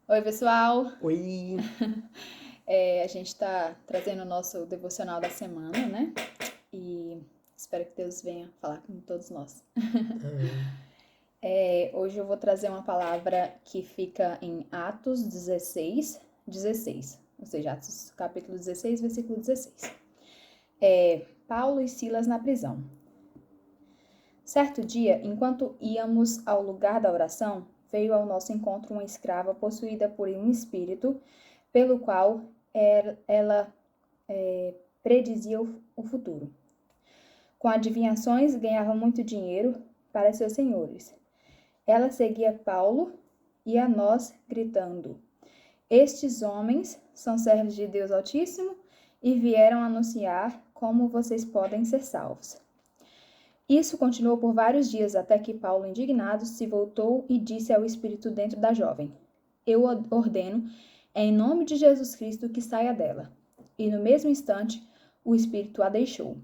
Oi, pessoal! Oi! A gente está trazendo o nosso devocional da semana, né? E espero que Deus venha falar com todos nós. Amém. Hoje eu vou trazer uma palavra que fica em Atos 16, 16. Ou seja, Atos capítulo 16, versículo 16. Paulo e Silas na prisão. Certo dia, enquanto íamos ao lugar da oração, veio ao nosso encontro uma escrava possuída por um espírito, pelo qual ela predizia o futuro. Com adivinhações, ganhava muito dinheiro para seus senhores. Ela seguia Paulo e a nós, gritando: Estes homens são servos de Deus Altíssimo e vieram anunciar como vocês podem ser salvos. Isso continuou por vários dias, até que Paulo, indignado, se voltou e disse ao espírito dentro da jovem: Eu ordeno, em nome de Jesus Cristo, que saia dela. E no mesmo instante, o espírito a deixou.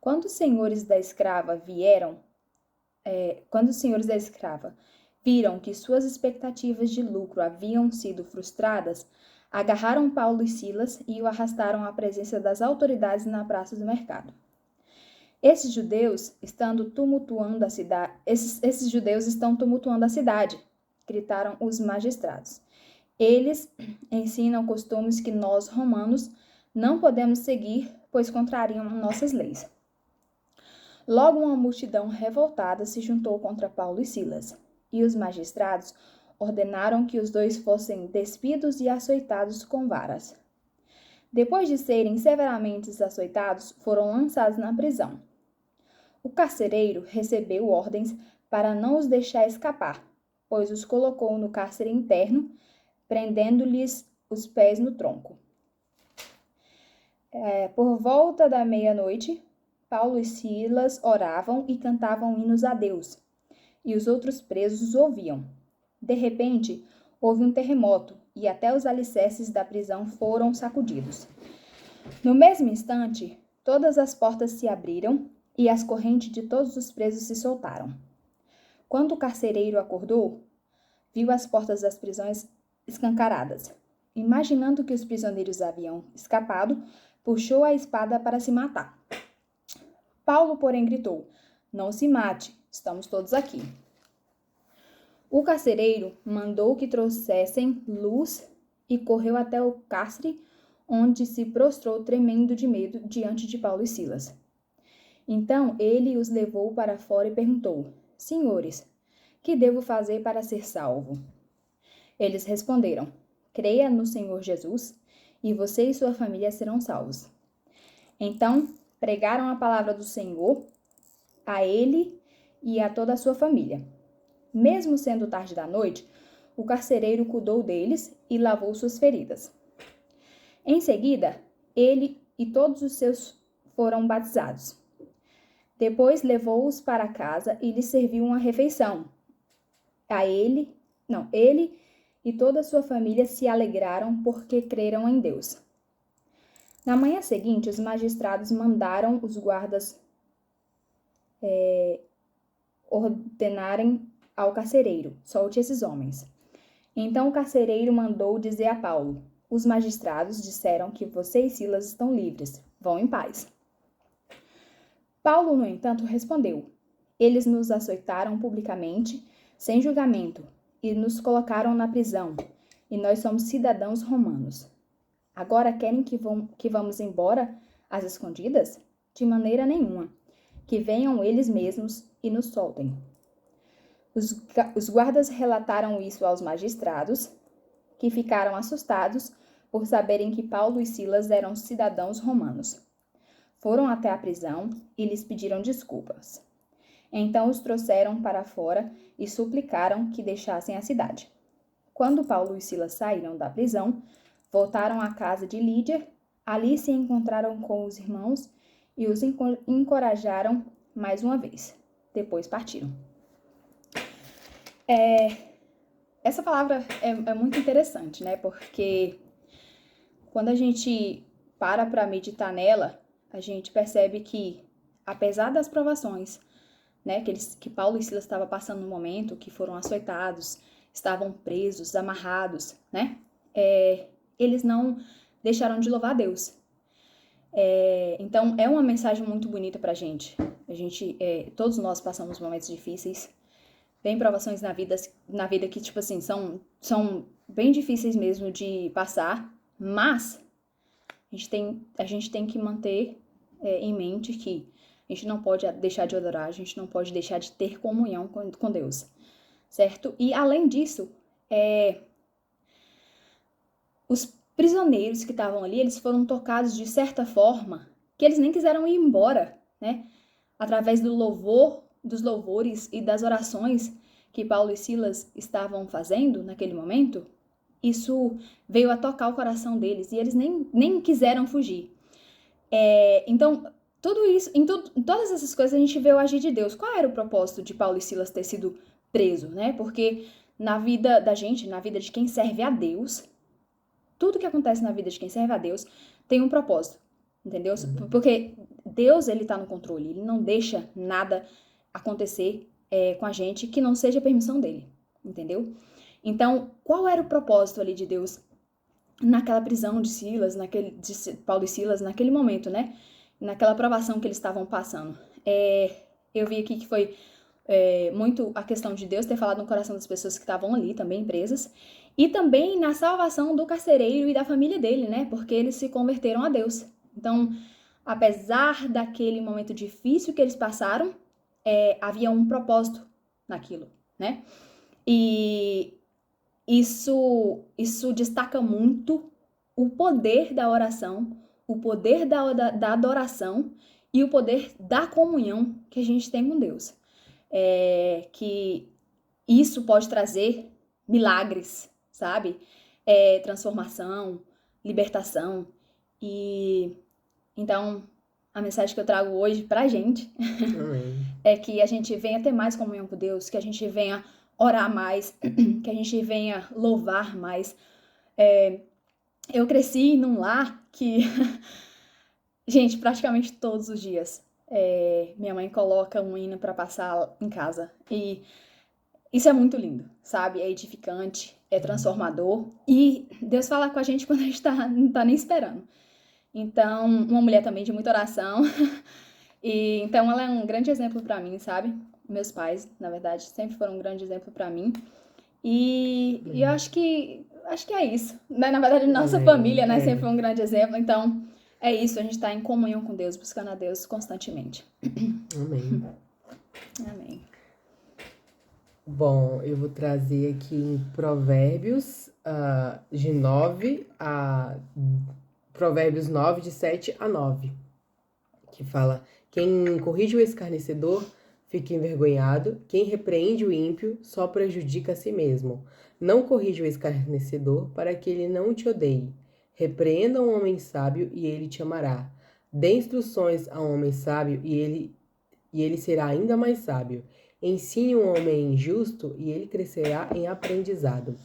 Quando os senhores da escrava viram que suas expectativas de lucro haviam sido frustradas, agarraram Paulo e Silas e o arrastaram à presença das autoridades na praça do mercado. Esses judeus estão tumultuando a cidade, gritaram os magistrados. Eles ensinam costumes que nós, romanos, não podemos seguir, pois contrariam nossas leis. Logo uma multidão revoltada se juntou contra Paulo e Silas, e os magistrados ordenaram que os dois fossem despidos e açoitados com varas. Depois de serem severamente açoitados, foram lançados na prisão. O carcereiro recebeu ordens para não os deixar escapar, pois os colocou no cárcere interno, prendendo-lhes os pés no tronco. Por volta da meia-noite, Paulo e Silas oravam e cantavam hinos a Deus, e os outros presos os ouviam. De repente, houve um terremoto, e até os alicerces da prisão foram sacudidos. No mesmo instante, todas as portas se abriram e as correntes de todos os presos se soltaram. Quando o carcereiro acordou, viu as portas das prisões escancaradas. Imaginando que os prisioneiros haviam escapado, puxou a espada para se matar. Paulo, porém, gritou: Não se mate, estamos todos aqui. O carcereiro mandou que trouxessem luz e correu até o cárcere, onde se prostrou tremendo de medo diante de Paulo e Silas. Então ele os levou para fora e perguntou: Senhores, que devo fazer para ser salvo? Eles responderam: Creia no Senhor Jesus, e você e sua família serão salvos. Então pregaram a palavra do Senhor a ele e a toda a sua família. Mesmo sendo tarde da noite, o carcereiro cuidou deles e lavou suas feridas. Em seguida, ele e todos os seus foram batizados. Depois levou-os para casa e lhes serviu uma refeição. Ele e toda a sua família se alegraram porque creram em Deus. Na manhã seguinte, os magistrados mandaram os guardas ordenarem ao carcereiro: solte esses homens. Então o carcereiro mandou dizer a Paulo: os magistrados disseram que você e Silas estão livres. Vão em paz. Paulo, no entanto, respondeu: Eles nos açoitaram publicamente, sem julgamento, e nos colocaram na prisão, e nós somos cidadãos romanos. Agora querem que vamos embora às escondidas? De maneira nenhuma. Que venham eles mesmos e nos soltem. Os guardas relataram isso aos magistrados, que ficaram assustados por saberem que Paulo e Silas eram cidadãos romanos. Foram até a prisão e lhes pediram desculpas. Então os trouxeram para fora e suplicaram que deixassem a cidade. Quando Paulo e Silas saíram da prisão, voltaram à casa de Lídia. Ali se encontraram com os irmãos e os encorajaram mais uma vez. Depois partiram. Essa palavra é muito interessante, né? Porque quando a gente para meditar nela, a gente percebe que, apesar das provações, né, que Paulo e Silas estavam passando no momento, que foram açoitados, estavam presos, amarrados, né? Eles não deixaram de louvar a Deus. Então, é uma mensagem muito bonita pra gente. Todos nós passamos momentos difíceis, tem provações na vida que, tipo assim, são bem difíceis mesmo de passar, mas a gente tem que manter em mente que a gente não pode deixar de adorar, a gente não pode deixar de ter comunhão com Deus, certo? E, além disso, os prisioneiros que estavam ali, eles foram tocados de certa forma que eles nem quiseram ir embora, né? Através dos louvores e das orações que Paulo e Silas estavam fazendo naquele momento, isso veio a tocar o coração deles e eles nem quiseram fugir. Então, tudo isso, em todas essas coisas a gente vê o agir de Deus. Qual era o propósito de Paulo e Silas ter sido preso, né? Porque na vida da gente, na vida de quem serve a Deus, tudo que acontece na vida de quem serve a Deus tem um propósito, entendeu? Porque Deus, ele tá no controle, ele não deixa nada acontecer com a gente que não seja permissão dele, entendeu? Então, qual era o propósito ali de Deus naquela prisão de Paulo e Silas, naquele momento, né? Naquela provação que eles estavam passando? Eu vi aqui que foi muito a questão de Deus ter falado no coração das pessoas que estavam ali também presas, e também na salvação do carcereiro e da família dele, né? Porque eles se converteram a Deus. Então, apesar daquele momento difícil que eles passaram, havia um propósito naquilo, né? E isso destaca muito o poder da oração, o poder da adoração e o poder da comunhão que a gente tem com Deus. Que isso pode trazer milagres, sabe? Transformação, libertação. E então, a mensagem que eu trago hoje pra gente é que a gente venha ter mais comunhão com Deus, que a gente venha orar mais, que a gente venha louvar mais. Eu cresci num lar que, gente, praticamente todos os dias, minha mãe coloca um hino pra passar em casa. E isso é muito lindo, sabe? É edificante, é transformador. E Deus fala com a gente quando a gente não tá nem esperando. Então, uma mulher também de muita oração. E então ela é um grande exemplo pra mim, sabe? Meus pais, na verdade, sempre foram um grande exemplo pra mim. E eu acho que é isso. Né? Na verdade, nossa família, né, sempre foi um grande exemplo. Então, é isso, a gente tá em comunhão com Deus, buscando a Deus constantemente. Amém. Amém. Bom, eu vou trazer aqui em Provérbios Provérbios 9, de 7 a 9, que fala: quem corrige o escarnecedor fica envergonhado, quem repreende o ímpio só prejudica a si mesmo. Não corrija o escarnecedor para que ele não te odeie. Repreenda um homem sábio e ele te amará. Dê instruções a um homem sábio e ele será ainda mais sábio. Ensine um homem justo e ele crescerá em aprendizado.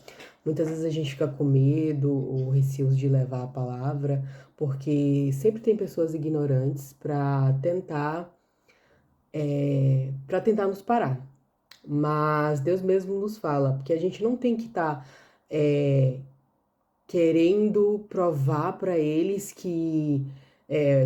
Muitas vezes a gente fica com medo ou receoso de levar a palavra, porque sempre tem pessoas ignorantes para tentar nos parar. Mas Deus mesmo nos fala, porque a gente não tem que estar querendo provar para eles que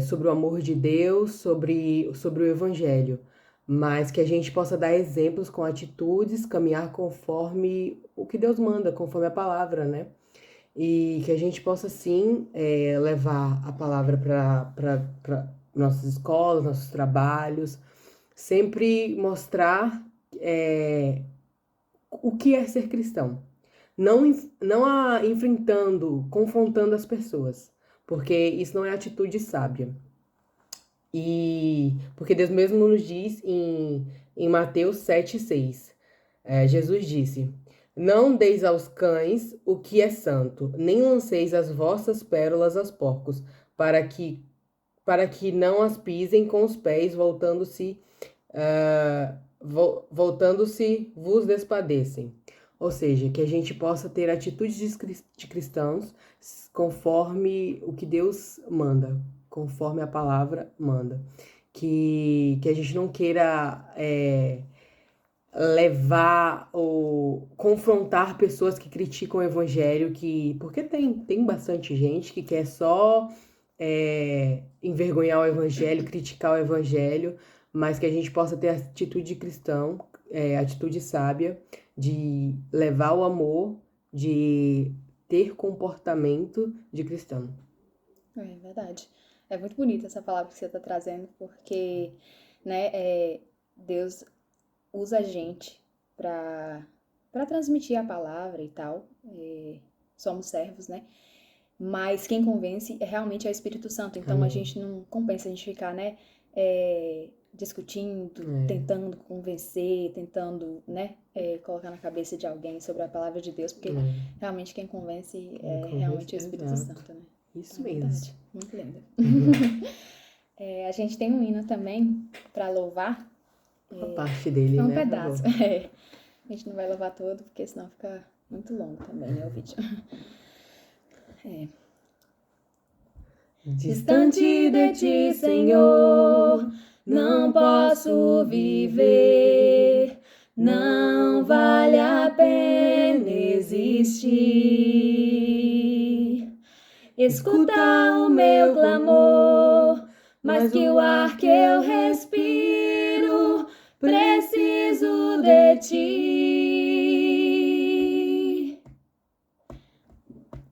sobre o amor de Deus, sobre o Evangelho, mas que a gente possa dar exemplos com atitudes, caminhar conforme o que Deus manda, conforme a palavra, né? E que a gente possa, sim, levar a palavra para nossas escolas, nossos trabalhos, sempre mostrar o que é ser cristão. Não enfrentando, confrontando as pessoas, porque isso não é atitude sábia. E porque Deus mesmo nos diz em Mateus 7,6, Jesus disse: não deis aos cães o que é santo, nem lanceis as vossas pérolas aos porcos, para que não as pisem com os pés, voltando-se vos despadecem. Ou seja, que a gente possa ter atitudes de cristãos conforme o que Deus manda, conforme a palavra manda. Que a gente não queira levar ou confrontar pessoas que criticam o evangelho, porque tem bastante gente que quer só envergonhar o evangelho, criticar o evangelho, mas que a gente possa ter atitude cristã, atitude sábia, de levar o amor, de ter comportamento de cristão. É verdade. É muito bonita essa palavra que você está trazendo, porque, né, Deus usa a gente para transmitir a palavra e tal. Somos servos, né? Mas quem convence realmente é o Espírito Santo. Então a Amém. gente não compensa a gente ficar, né, discutindo, É. tentando convencer, tentando, né, colocar na cabeça de alguém sobre a palavra de Deus, porque realmente quem convence é realmente o Espírito Exato. Santo, né? Isso É mesmo. verdade. Muito lindo. A gente tem um hino também para louvar. Uma parte dele, É um né? pedaço. Acabou. A gente não vai louvar todo, porque senão fica muito longo também, né, o vídeo. Distante de ti, Senhor, não posso viver, não vale a pena existir. Escuta o meu clamor, mais que o ar que eu respiro.